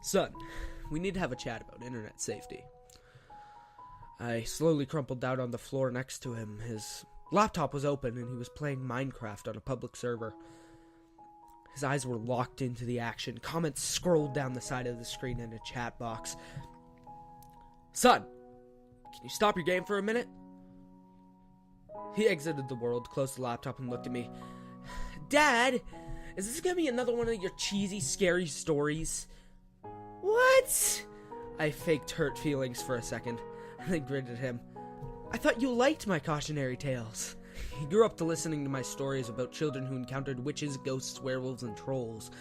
Son, we need to have a chat about internet safety. I slowly crumpled down on the floor next to him. His laptop was open and he was playing Minecraft on a public server. His eyes were locked into the action. Comments scrolled down the side of the screen in a chat box. Son, can you stop your game for a minute? He exited the world, closed the laptop, and looked at me. Dad, is this gonna be another one of your cheesy, scary stories? What? I faked hurt feelings for a second, and then grinned at him. I thought you liked my cautionary tales. He grew up to listening to my stories about children who encountered witches, ghosts, werewolves, and trolls.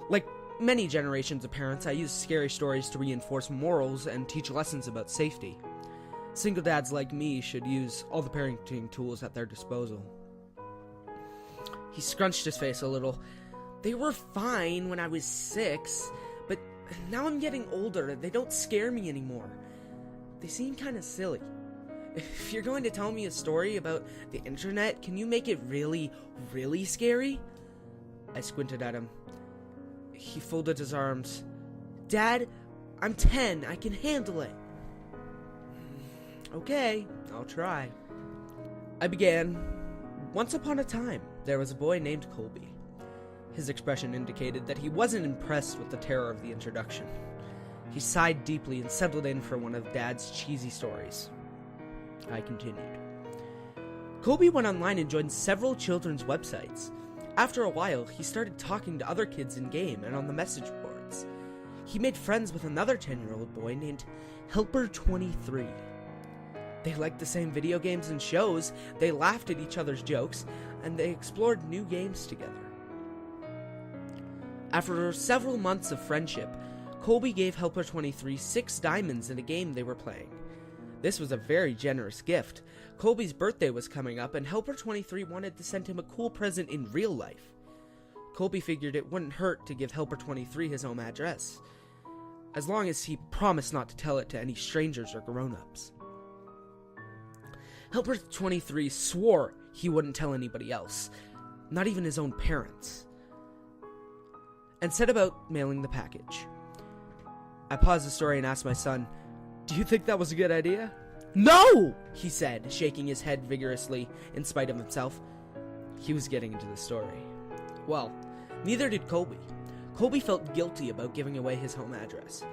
Like many generations of parents, I used scary stories to reinforce morals and teach lessons about safety. Single dads like me should use all the parenting tools at their disposal. He scrunched his face a little. They were fine when I was 6, but now I'm getting older. They don't scare me anymore. They seem kind of silly. If you're going to tell me a story about the internet, can you make it really, really scary? I squinted at him. He folded his arms. Dad, I'm 10. I can handle it. Okay, I'll try. I began. Once upon a time, there was a boy named Colby. His expression indicated that he wasn't impressed with the terror of the introduction. He sighed deeply and settled in for one of Dad's cheesy stories. I continued. Colby went online and joined several children's websites. After a while, he started talking to other kids in-game and on the message boards. He made friends with another 10-year-old boy named Helper23. They liked the same video games and shows, they laughed at each other's jokes, and they explored new games together. After several months of friendship, Colby gave Helper23 6 diamonds in a game they were playing. This was a very generous gift. Colby's birthday was coming up, and Helper23 wanted to send him a cool present in real life. Colby figured it wouldn't hurt to give Helper23 his home address, as long as he promised not to tell it to any strangers or grown-ups. Helper23 swore he wouldn't tell anybody else, not even his own parents, and set about mailing the package. I paused the story and asked my son, "Do you think that was a good idea?" "No!" he said, shaking his head vigorously in spite of himself. He was getting into the story. Well, neither did Colby. Colby felt guilty about giving away his home address.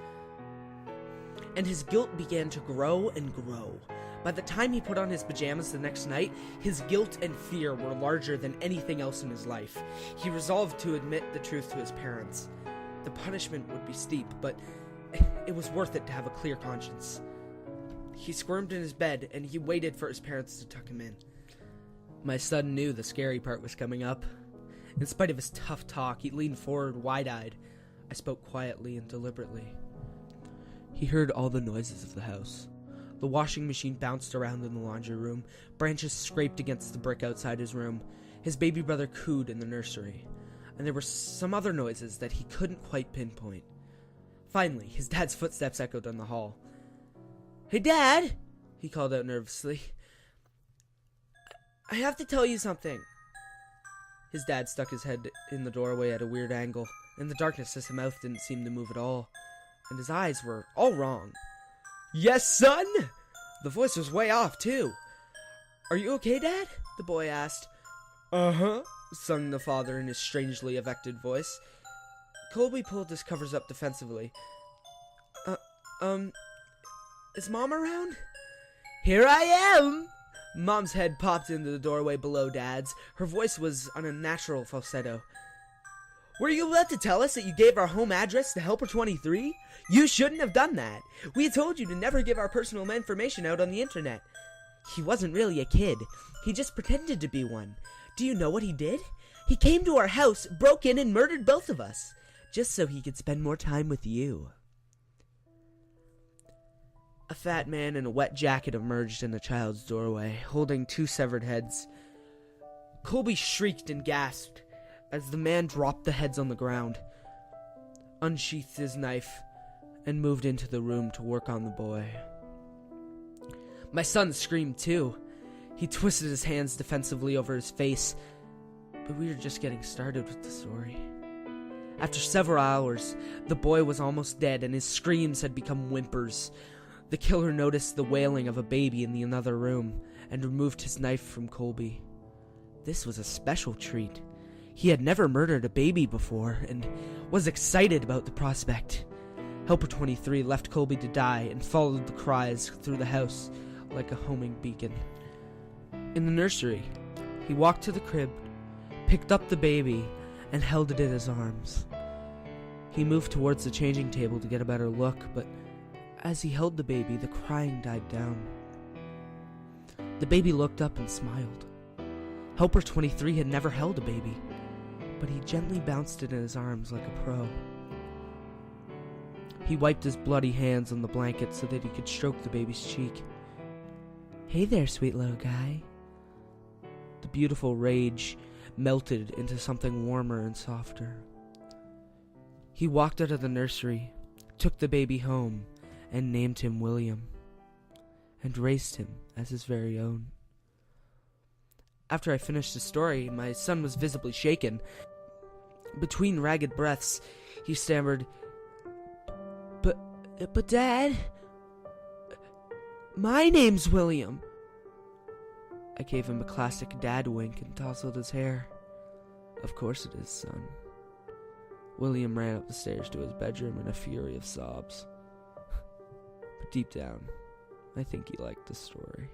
And his guilt began to grow and grow. By the time he put on his pajamas the next night, his guilt and fear were larger than anything else in his life. He resolved to admit the truth to his parents. The punishment would be steep, but it was worth it to have a clear conscience. He squirmed in his bed, and he waited for his parents to tuck him in. My son knew the scary part was coming up. In spite of his tough talk, he leaned forward wide-eyed. I spoke quietly and deliberately. He heard all the noises of the house. The washing machine bounced around in the laundry room. Branches scraped against the brick outside his room. His baby brother cooed in the nursery. And there were some other noises that he couldn't quite pinpoint. Finally, his dad's footsteps echoed in the hall. "Hey, Dad!" he called out nervously. "I have to tell you something." His dad stuck his head in the doorway at a weird angle. In the darkness, his mouth didn't seem to move at all, and his eyes were all wrong. "Yes, son?" The voice was way off, too. "Are you okay, Dad?" the boy asked. "Uh-huh," sung the father in his strangely affected voice. Colby pulled his covers up defensively. Is Mom around?" "Here I am!" Mom's head popped into the doorway below Dad's. Her voice was on a natural falsetto. "Were you about to tell us that you gave our home address to Helper23? You shouldn't have done that. We had told you to never give our personal information out on the internet." "He wasn't really a kid. He just pretended to be one. Do you know what he did? He came to our house, broke in, and murdered both of us, just so he could spend more time with you." A fat man in a wet jacket emerged in the child's doorway, holding 2 severed heads. Colby shrieked and gasped as the man dropped the heads on the ground, unsheathed his knife, and moved into the room to work on the boy. My son screamed too. He twisted his hands defensively over his face, but we were just getting started with the story. After several hours, the boy was almost dead and his screams had become whimpers. The killer noticed the wailing of a baby in the another room and removed his knife from Colby. This was a special treat. He had never murdered a baby before and was excited about the prospect. Helper 23 left Colby to die and followed the cries through the house like a homing beacon. In the nursery, he walked to the crib, picked up the baby, and held it in his arms. He moved towards the changing table to get a better look, but as he held the baby, the crying died down. The baby looked up and smiled. Helper 23 had never held a baby, but he gently bounced it in his arms like a pro. He wiped his bloody hands on the blanket so that he could stroke the baby's cheek. "Hey there, sweet little guy." The beautiful rage melted into something warmer and softer. He walked out of the nursery, took the baby home, and named him William, and raised him as his very own. After I finished the story, my son was visibly shaken. Between ragged breaths, he stammered, But Dad, my name's William." I gave him a classic dad wink and tousled his hair. "Of course it is, son." William ran up the stairs to his bedroom in a fury of sobs. But deep down, I think he liked the story.